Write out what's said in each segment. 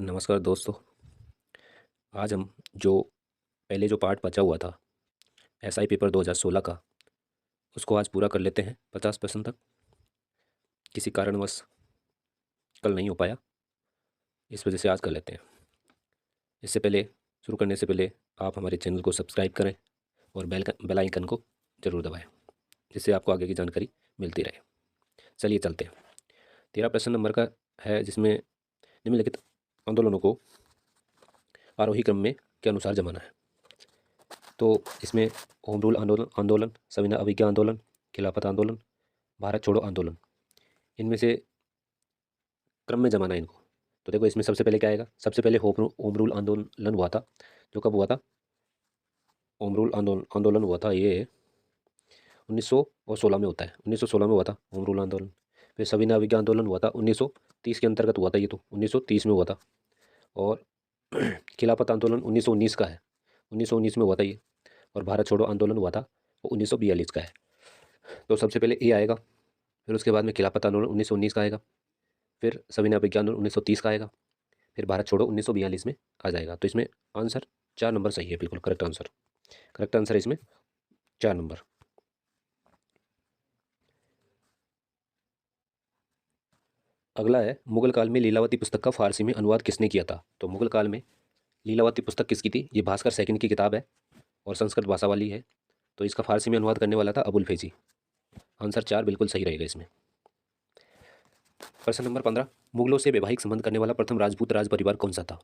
नमस्कार दोस्तों। आज हम जो पहले जो पार्ट बचा हुआ था एसआई पेपर 2016 का, उसको आज पूरा कर लेते हैं 50% तक। किसी कारणवश कल नहीं हो पाया, इस वजह से आज कर लेते हैं। इससे पहले, शुरू करने से पहले आप हमारे चैनल को सब्सक्राइब करें और बेल आइकन को ज़रूर दबाएं, जिससे आपको आगे की जानकारी मिलती रहे। चलिए चलते हैं। 13 प्रश्न नंबर का है, जिसमें निम्नलिखित आंदोलनों को आरोही क्रम में के अनुसार जमाना है। तो इसमें होम रूल आंदोलन, सविनय अवज्ञा आंदोलन, खिलाफत आंदोलन, भारत छोड़ो आंदोलन, इनमें से क्रम में जमाना है इनको। तो देखो, इसमें सबसे पहले क्या आएगा? सबसे पहले होम रूल आंदोलन हुआ था, जो कब हुआ था? होम रूल आंदोलन हुआ था, ये 1916 में होता है। 1916 में हुआ था होम रूल आंदोलन। फिर सविनय अवज्ञा आंदोलन हुआ था 1930 के अंतर्गत हुआ था, ये तो 1930 में हुआ था। और खिलाफत आंदोलन 1919 का है, 1919 में हुआ था ये। और भारत छोड़ो आंदोलन हुआ था, वो 1942 का है। तो सबसे पहले ए आएगा, फिर उसके बाद में खिलाफत आंदोलन 1919 का आएगा, फिर सविनय अवज्ञा आंदोलन 1930 का आएगा, फिर भारत छोड़ो 1942 में आ जाएगा। तो इसमें आंसर 4 नंबर सही है, बिल्कुल करेक्ट आंसर। करेक्ट आंसर है इसमें 4 नंबर। अगला है, मुगल काल में लीलावती पुस्तक का फारसी में अनुवाद किसने किया था? तो मुगल काल में लीलावती पुस्तक किसकी थी? ये भास्कर सेकंड की किताब है और संस्कृत भाषा वाली है। तो इसका फारसी में अनुवाद करने वाला था अबुल फैजी। आंसर 4 बिल्कुल सही रहेगा इसमें। प्रश्न नंबर 15, मुगलों से वैवाहिक संबंध करने वाला प्रथम राजपूत राज परिवार कौन सा था?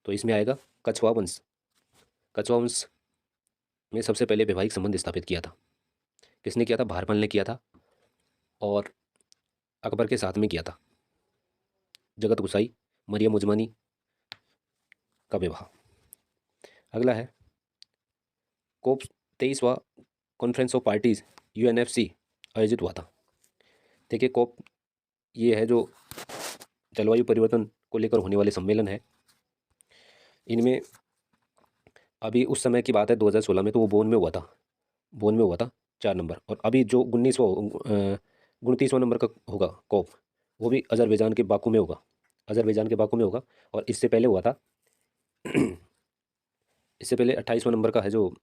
तो इसमें आएगा कछवा वंश। कछवा वंश में सबसे पहले वैवाहिक संबंध स्थापित किया था। किसने किया था? भारमल ने किया था, और अकबर के साथ में किया था। जगत गुसाई, मरियम उजमानी का विवाह। अगला है, कोप 23वां कॉन्फ्रेंस ऑफ पार्टीज यूएनएफसी आयोजित हुआ था। देखिए, कोप ये है जो जलवायु परिवर्तन को लेकर होने वाले सम्मेलन है। इनमें अभी उस समय की बात है 2016 में, तो वो बोन में हुआ था। बोन में हुआ था, 4 नंबर। और अभी जो 29वां नंबर का होगा कोप, वो भी अजरबैजान के बाकू में होगा। अजरबैजान के बाकू में होगा। और इससे पहले हुआ था इससे पहले 28वां नंबर का है जो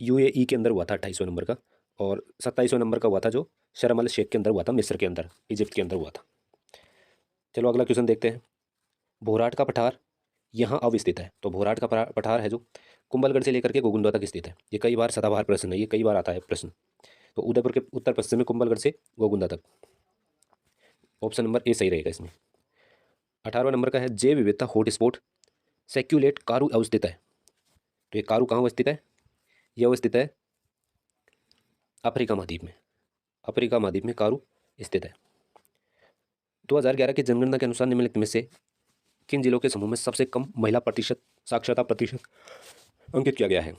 यूएई के अंदर हुआ था, 28वां नंबर का। और 27वां नंबर का हुआ था जो शर्म अल शेख के अंदर हुआ था, मिस्र के अंदर, इजिप्ट के अंदर हुआ था। चलो अगला क्वेश्चन देखते हैं। भोराट का पठार यहाँ अवस्थित है। तो भोराट का पठार है जो कुंभलगढ़ से लेकर के गोगुंदा तक स्थित है। ये कई बार सदाबहार प्रश्न है, ये कई बार आता है प्रश्न। तो उदयपुर के उत्तर पश्चिम में, कुंभलगढ़ से गोगुंदा तक। ऑप्शन नंबर ए सही रहेगा इसमें। 18वां नंबर का है, जैव विविधता हॉटस्पॉट सेक्यूलेट कारू अवस्थित है। तो ये कारू कहाँ अवस्थित है? ये अवस्थित है अफ्रीका महाद्वीप में। अफ्रीका महाद्वीप में कारू स्थित है। 2011 की जनगणना के अनुसार निम्नलिखित में से किन जिलों के समूह में सबसे कम महिला प्रतिशत साक्षरता प्रतिशत अंकित किया गया है?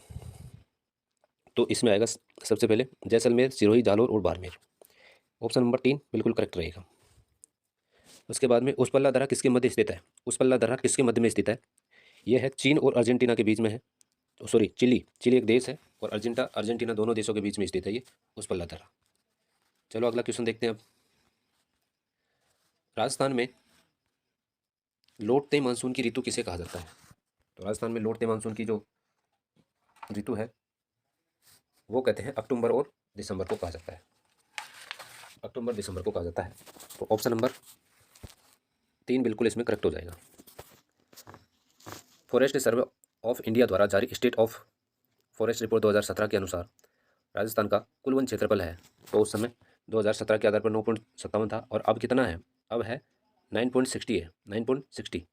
तो इसमें आएगा सबसे पहले जैसलमेर, सिरोही, जालौर और बाड़मेर। ऑप्शन नंबर 3 बिल्कुल करेक्ट रहेगा। उसके बाद में उस्पल्ला दर्रा किसके मध्य स्थित है? उस्पल्ला दर्रा किसके मध्य में स्थित है? यह है चीन और अर्जेंटीना के बीच में है। Sorry, chilli. चिली एक देश है और अर्जेंटीना दोनों देशों के बीच में स्थित है ये उस्पल्ला दर्रा। चलो अगला क्वेश्चन देखते हैं अब। राजस्थान में लौटते मानसून की ऋतु किसे कहा जाता है? तो राजस्थान में लौटते मानसून की जो ऋतु है, वो कहते हैं अक्टूबर और दिसंबर को कहा जाता है। अक्टूबर दिसंबर को कहा जाता है। तो ऑप्शन नंबर 3 बिल्कुल इसमें करेक्ट हो जाएगा। फॉरेस्ट सर्वे ऑफ इंडिया द्वारा जारी स्टेट ऑफ फॉरेस्ट रिपोर्ट 2017 के अनुसार राजस्थान का कुल वन क्षेत्रफल है, तो उस समय 2017 के आधार पर 9.57 था, और अब कितना है? अब है 9.60 है। 9.60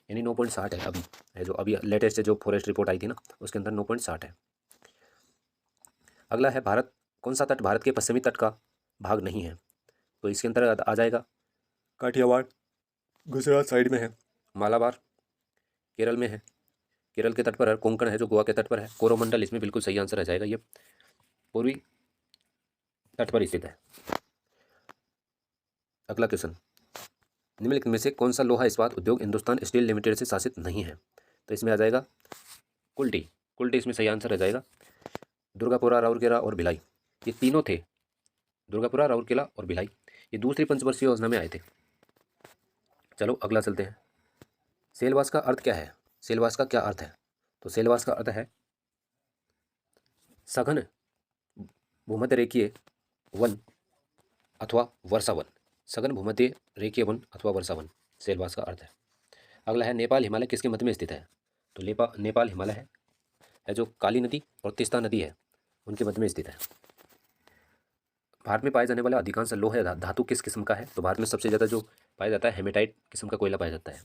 यानी 9.60 है अभी, है जो अभी लेटेस्ट जो फॉरेस्ट रिपोर्ट आई थी ना, उसके अंदर 9.60 है। अगला है, भारत कौन सा तट भारत के पश्चिमी तट का भाग नहीं है? तो इसके अंतर्गत आ जाएगा काठियावाड़, गुजरात साइड में है। मालाबार केरल में है, केरल के तट पर है। कोंकण है जो गोवा के तट पर है। कोरोमंडल इसमें बिल्कुल सही आंसर आ जाएगा, ये पूर्वी तट पर स्थित है। अगला क्वेश्चन, निम्नलिखित में से कौन सा लोहा इस्पात उद्योग हिंदुस्तान स्टील लिमिटेड से शासित नहीं है? तो इसमें आ जाएगा कुल्टी। कुल्टी इसमें सही आंसर आ जाएगा। दुर्गापुरा, राउरकेला और भिलाई, ये तीनों थे। दुर्गापुरा, राउरकेला और भिलाई, ये दूसरी पंचवर्षीय योजना में आए थे। चलो अगला चलते हैं। सेलवास का अर्थ क्या है? सेलवास का क्या अर्थ है? तो सेलवास का अर्थ है सघन भूमध्य रेखीय वन अथवा वर्षा वन। सघन भूमध्य रेखीय वन अथवा वर्षा वन सेलवास का अर्थ है। अगला है नेपाल हिमालय किसके मध्य में स्थित है? तो नेपाल हिमालय है जो काली नदी और तीस्ता नदी है उनके मध्य में स्थित है। भारत में पाए जाने वाला अधिकांश लोह धातु किस किस्म का है? तो भारत में सबसे ज़्यादा जो पाया जाता है हेमेटाइट किस्म का कोयला पाया जाता है।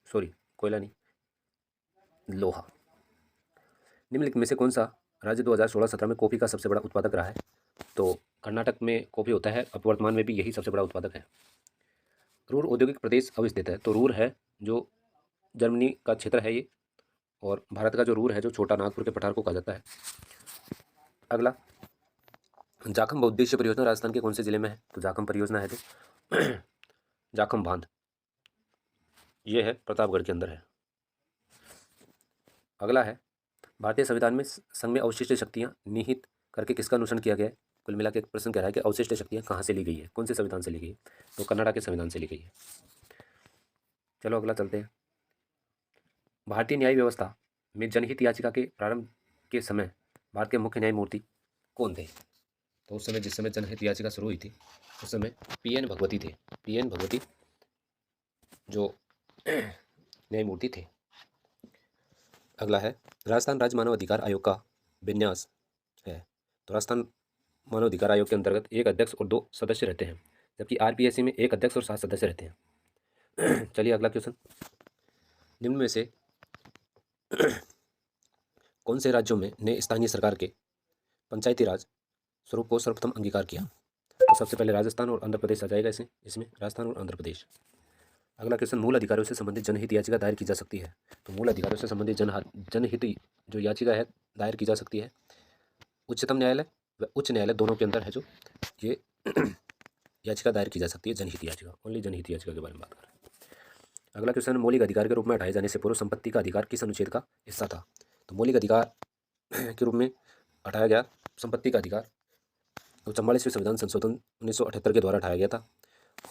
सॉरी, कोयला नहीं, लोहा। निम्नलिखित में से कौन सा राज्य 2016-17 में कॉफ़ी का सबसे बड़ा उत्पादक रहा है? तो कर्नाटक में कॉफ़ी होता है, अब वर्तमान में भी यही सबसे बड़ा उत्पादक है। रूर औद्योगिक प्रदेश अवस्थित है? तो रूर है जो जर्मनी का क्षेत्र है ये, और भारत का जो रूर है जो छोटा नागपुर के पठार को कहा जाता है। अगला, जाखम बहुउद्देशीय परियोजना राजस्थान के कौन से जिले में है? तो जाखम परियोजना है जो जाखम बांध, ये है प्रतापगढ़ के अंदर है। अगला है, भारतीय संविधान में संघ में अवशिष्ट शक्तियाँ निहित करके किसका अनुसरण किया गया है? कुल मिला के एक प्रश्न कह रहा है कि अवशिष्ट शक्तियाँ कहाँ से ली गई है, कौन से संविधान से ली गई है? तो कनाडा के संविधान से ली गई है। चलो अगला चलते हैं। भारतीय न्याय व्यवस्था में जनहित याचिका के प्रारंभ के समय भारत के मुख्य न्यायमूर्ति कौन थे? तो उस समय जिस समय जनहित याचिका शुरू हुई थी उस समय पीएन भगवती थे। पीएन भगवती जो न्यायमूर्ति थे। अगला है, राजस्थान राज्य मानव अधिकार आयोग का विन्यास है? तो राजस्थान मानव अधिकार आयोग के अंतर्गत एक अध्यक्ष और 2 सदस्य रहते हैं, जबकि आरपीएससी में एक अध्यक्ष और 7 सदस्य रहते हैं। चलिए अगला क्वेश्चन। निम्न में से कौन से राज्यों में ने स्थानीय सरकार के पंचायती राज स्वरूप को सर्वप्रथम अंगीकार किया? तो सबसे पहले राजस्थान और आंध्र प्रदेश आ जाएगा इसमें राजस्थान और आंध्र प्रदेश। अगला क्वेश्चन, मूल अधिकारों से संबंधित जनहित याचिका दायर की जा सकती है? तो मूल अधिकारों से संबंधित जनहित जो याचिका है दायर की जा सकती है उच्चतम न्यायालय व उच्च न्यायालय दोनों के अंदर है जो ये याचिका दायर की जा सकती है, जनहित याचिका। ओनली जनहित याचिका के बारे में बात कर रहे हैं। अगला क्वेश्चन, मौलिक अधिकार के रूप में हटाए जाने से पूर्व संपत्ति का अधिकार किस अनुच्छेद का हिस्सा था? तो मौलिक अधिकार के रूप में हटाया गया संपत्ति का अधिकार तो 44वें संविधान संशोधन 1978 के द्वारा हटाया गया था,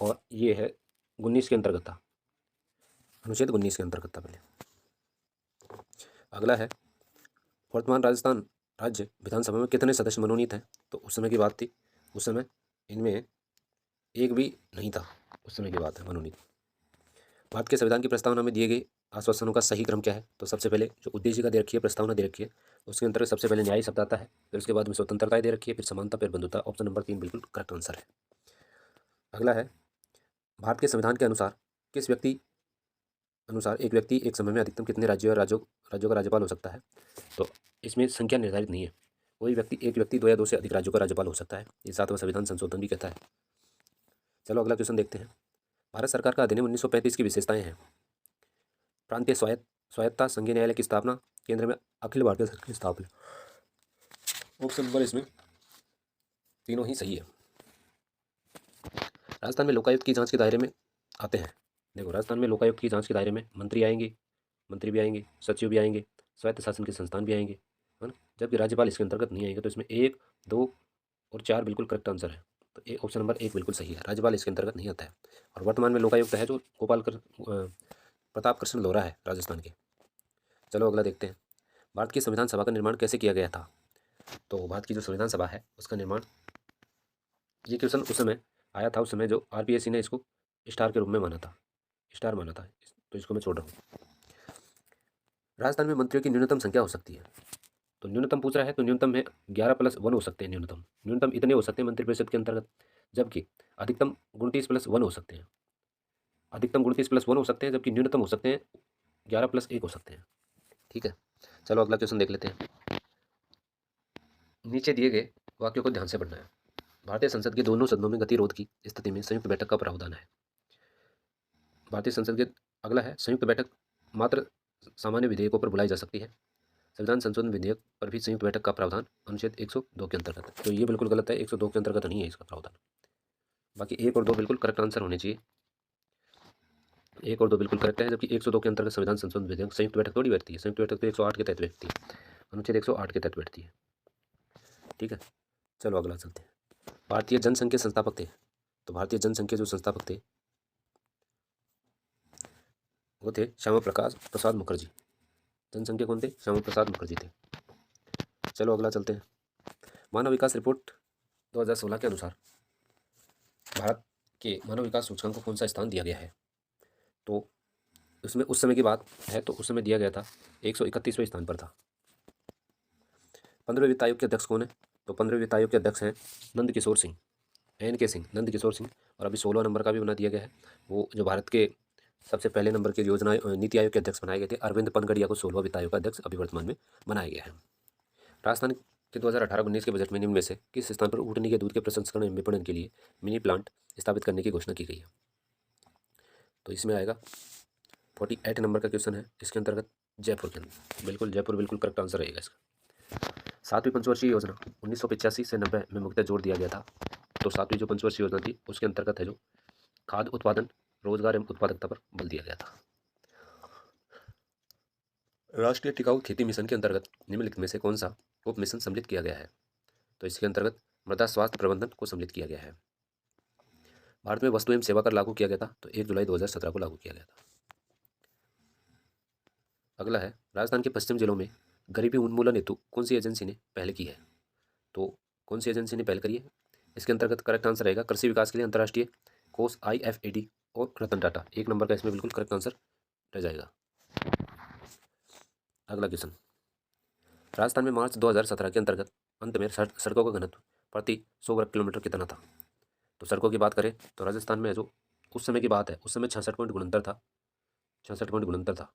और ये है 19 के अंतर्गत था, अनुच्छेद 19 के अंतर्गत था पहले। अगला है, वर्तमान राजस्थान राज्य विधानसभा में कितने सदस्य मनोनीत हैं? तो उस समय की बात थी, उस समय इनमें एक भी नहीं था, उस समय की बात है मनोनीत। भारत के संविधान की प्रस्तावना में दिए गए आश्वासनों का सही क्रम क्या है? तो सबसे पहले जो उद्देशिका दे रखी है, प्रस्तावना दे रखी है, उसके अंतर्गत सबसे पहले न्याय शब्द आता है, फिर उसके बाद में स्वतंत्रता दे रखी है, फिर समानता, फिर बंधुता। ऑप्शन नंबर 3 बिल्कुल करेक्ट आंसर है। अगला है, भारत के संविधान के अनुसार एक व्यक्ति एक समय में अधिकतम कितने राज्यों का राज्यपाल हो सकता है? तो इसमें संख्या निर्धारित नहीं है, एक व्यक्ति 2 या 2 से अधिक राज्यों का राज्यपाल हो सकता है, ये 7वां संविधान संशोधन भी कहता है। चलो अगला क्वेश्चन देखते हैं। भारत सरकार का अधिनियम 1935 की विशेषताएं हैं? प्रांतीय स्वायत्ता, संघीय न्यायालय की स्थापना, केंद्र में अखिल भारतीय सरकार की स्थापना। ऑप्शन नंबर इसमें तीनों ही सही है। राजस्थान में लोकायुक्त की जांच के दायरे में आते हैं, देखो राजस्थान में लोकायुक्त की जांच के दायरे में मंत्री भी आएंगे, सचिव भी आएंगे, स्वायत्त शासन के संस्थान भी आएंगे, है ना, जबकि राज्यपाल इसके अंतर्गत नहीं आएंगे। तो इसमें 1, 2 और 4 बिल्कुल करेक्ट आंसर है। तो ऑप्शन नंबर 1 बिल्कुल सही है, राज्यपाल इसके अंतर्गत नहीं आता है। और वर्तमान में लोकायुक्त है जो प्रताप कृष्ण लोहरा है राजस्थान के। चलो अगला देखते हैं। भारत की संविधान सभा का निर्माण कैसे किया गया था? तो भारत की जो संविधान सभा है उसका निर्माण, ये क्वेश्चन उस समय आया था, उस समय जो आरपीएससी ने इसको स्टार के रूप में माना था, तो इसको मैं छोड़ रहा हूँ। राजस्थान में मंत्रियों की न्यूनतम संख्या हो सकती है? तो न्यूनतम पूछ रहा है, तो न्यूनतम में 11+1 हो सकते हैं। न्यूनतम इतने हो सकते हैं मंत्रिपरिषद के अंतर्गत, जबकि अधिकतम 29+1 हो सकते हैं। जबकि न्यूनतम हो सकते हैं 11+1 हो सकते हैं। ठीक है, चलो अगला क्वेश्चन देख लेते हैं। नीचे दिए गए वाक्यों को ध्यान से पढ़ना है। भारतीय संसद के दोनों सदनों में गतिरोध की स्थिति में संयुक्त बैठक का प्रावधान है। भारतीय संसद के अगला है, संयुक्त बैठक मात्र सामान्य विधेयकों पर बुलाई जा सकती है। संविधान संशोधन विधेयक पर भी संयुक्त बैठक का प्रावधान अनुच्छेद 102 के अंतर्गत है। तो ये बिल्कुल गलत है, 102 के अंतर्गत नहीं है इसका प्रावधान। बाकी 1 और 2 बिल्कुल करेक्ट आंसर होने चाहिए। 1 और 2 बिल्कुल करेक्ट है, जबकि 102 के अंतर्गत संविधान संशोधन विधेयक संयुक्त बैठक थोड़ी बैठती है। संयुक्त बैठक तो 108 के तहत बैठती है, अनुच्छेद 108 के तहत बैठती है। ठीक है, चलो अगला चलते हैं। भारतीय जनसंघ के संस्थापक थे। तो भारतीय जनसंघ के जो संस्थापक थे वो थे श्यामा प्रसाद मुखर्जी। जनसंघ के कौन थे? श्यामा प्रसाद मुखर्जी थे। चलो अगला चलते हैं। मानव विकास रिपोर्ट 2016 के अनुसार भारत के मानव विकास सूचकांक को कौन सा स्थान दिया गया है? तो उसमें उस समय की बात है तो उस समय दिया गया था 131वें स्थान पर था। 15वें वित्त आयोग के अध्यक्ष कौन है? तो 15वें वित्त आयोग के अध्यक्ष हैं नंद किशोर सिंह, NK सिंह, नंद किशोर सिंह। और अभी 16 नंबर का भी बना दिया गया है। वो जो भारत के सबसे पहले नंबर के योजना नीति आयोग के अध्यक्ष बनाए गए थे, अरविंद पनगड़िया को 16वां वित्त आयोग का अध्यक्ष अभी वर्तमान में बनाया गया है। राजस्थान के 2018-19 के बजट में निम्न में से किस स्थान पर ऊँटनी के दूध के प्रसंस्करण एवं विपणन के लिए मिनी प्लांट स्थापित करने की घोषणा की गई है? तो इसमें आएगा 48 नंबर का क्वेश्चन है। इसके अंतर्गत जयपुर के अंदर, बिल्कुल जयपुर बिल्कुल करेक्ट आंसर रहेगा इसका। 7वीं पंचवर्षीय योजना 1985 से 90 में मुख्यतः जोर दिया गया था। तो 7वीं जो पंचवर्षीय योजना थी उसके अंतर्गत है जो खाद्य उत्पादन, रोजगार एवं उत्पादकता पर बल दिया गया था। राष्ट्रीय टिकाऊ खेती मिशन के अंतर्गत निम्नलिखित में से कौन सा उप मिशन सम्मिलित किया गया है? तो इसके अंतर्गत मृदा स्वास्थ्य प्रबंधन को सम्मिलित किया गया है। भारत में वस्तु एवं सेवा कर लागू किया गया था तो 1 जुलाई 2017 को लागू किया गया था। अगला है राजस्थान के पश्चिम जिलों में गरीबी उन्मूलन हेतु कौन सी एजेंसी ने पहल की है? तो कौन सी एजेंसी ने पहल करी है? इसके अंतर्गत करेक्ट आंसर रहेगा कृषि विकास के लिए अंतर्राष्ट्रीय कोष IFAD और रतन टाटा। 1 नंबर का इसमें बिल्कुल करेक्ट आंसर रह जाएगा। अगला क्वेश्चन, राजस्थान में मार्च 2017 के अंतर्गत अंत में सड़कों का घनत्व प्रति 100 वर्ग किलोमीटर कितना था? तो सड़कों की बात करें तो राजस्थान में जो उस समय की बात है उस समय 66 पॉइंट गुणंतर था, 66 पॉइंट गुणंतर था।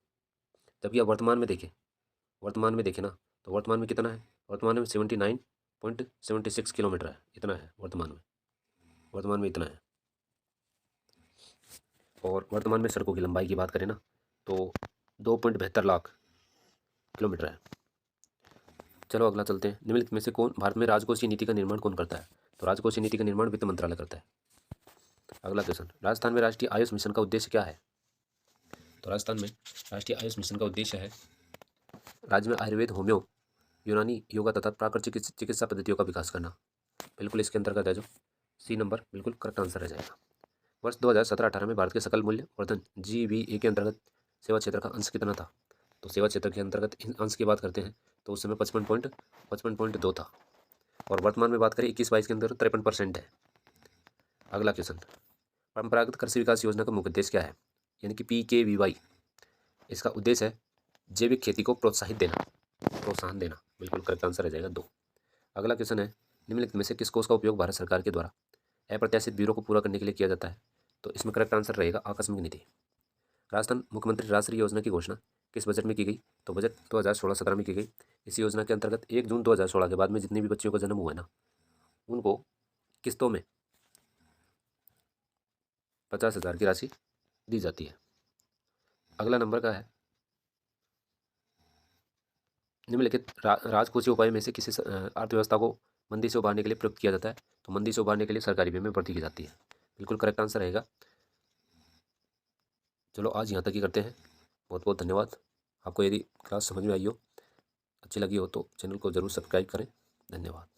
जबकि अब वर्तमान में देखें ना तो वर्तमान में कितना है? वर्तमान में 79.76 किलोमीटर है, इतना है वर्तमान में इतना है। और वर्तमान में सड़कों की लंबाई की बात करें ना तो 2.72 लाख किलोमीटर है। चलो अगला चलते हैं। निम्नलिखित में से कौन भारत में राजकोषीय नीति का निर्माण कौन करता है? तो राजकोषीय नीति का निर्माण वित्त मंत्रालय करता है। अगला क्वेश्चन, राजस्थान में राष्ट्रीय आयुष मिशन का उद्देश्य क्या है? तो राजस्थान में राष्ट्रीय आयुष मिशन का उद्देश्य है राज्य में आयुर्वेद, होम्यो, यूनानी, योगा तथा प्राकृतिक चिकित्सा पद्धतियों का विकास करना। बिल्कुल इसके अंतर्गत है जो C नंबर बिल्कुल करेक्ट आंसर रह जाएगा। वर्ष 2017-18 में भारत के सकल मूल्य वर्धन GVA के अंतर्गत सेवा क्षेत्र का अंश कितना था? तो सेवा क्षेत्र के अंतर्गत अंश की बात करते हैं तो उस समय 55.2 था। और वर्तमान में बात करें 21-22 के अंदर 53% है। अगला क्वेश्चन, परंपरागत कृषि विकास योजना का मुख्य उद्देश्य क्या है? यानी कि PKVY। इसका उद्देश्य है जैविक खेती को प्रोत्साहन देना। बिल्कुल करेक्ट आंसर रह जाएगा 2। अगला क्वेश्चन है, निम्नलिखित में से किस कोष का उपयोग भारत सरकार के द्वारा अप्रत्याशित ब्यूरो को पूरा करने के लिए किया जाता है? तो इसमें करेक्ट आंसर रहेगा आकस्मिक निधि। राजस्थान मुख्यमंत्री राष्ट्रीय योजना की घोषणा किस बजट में की गई? तो बजट 2016-17 में की गई। इस योजना के अंतर्गत 1 जून 2016 के बाद में जितनी भी बच्चियों का जन्म हुआ है ना उनको किस्तों में 50,000 की राशि दी जाती है। अगला नंबर का है, निम्नलिखित राजकोषीय उपाय में से किसी अर्थव्यवस्था को मंदी से उबारने के लिए प्रयुक्त किया जाता है? तो मंदी से उबारने के लिए सरकारी बीमे में वृद्धि की जाती है। बिल्कुल करेक्ट आंसर रहेगा। चलो आज यहाँ तक ही करते हैं। बहुत बहुत धन्यवाद। आपको यदि क्लास समझ में आई हो, अच्छी लगी हो तो चैनल को ज़रूर सब्सक्राइब करें। धन्यवाद।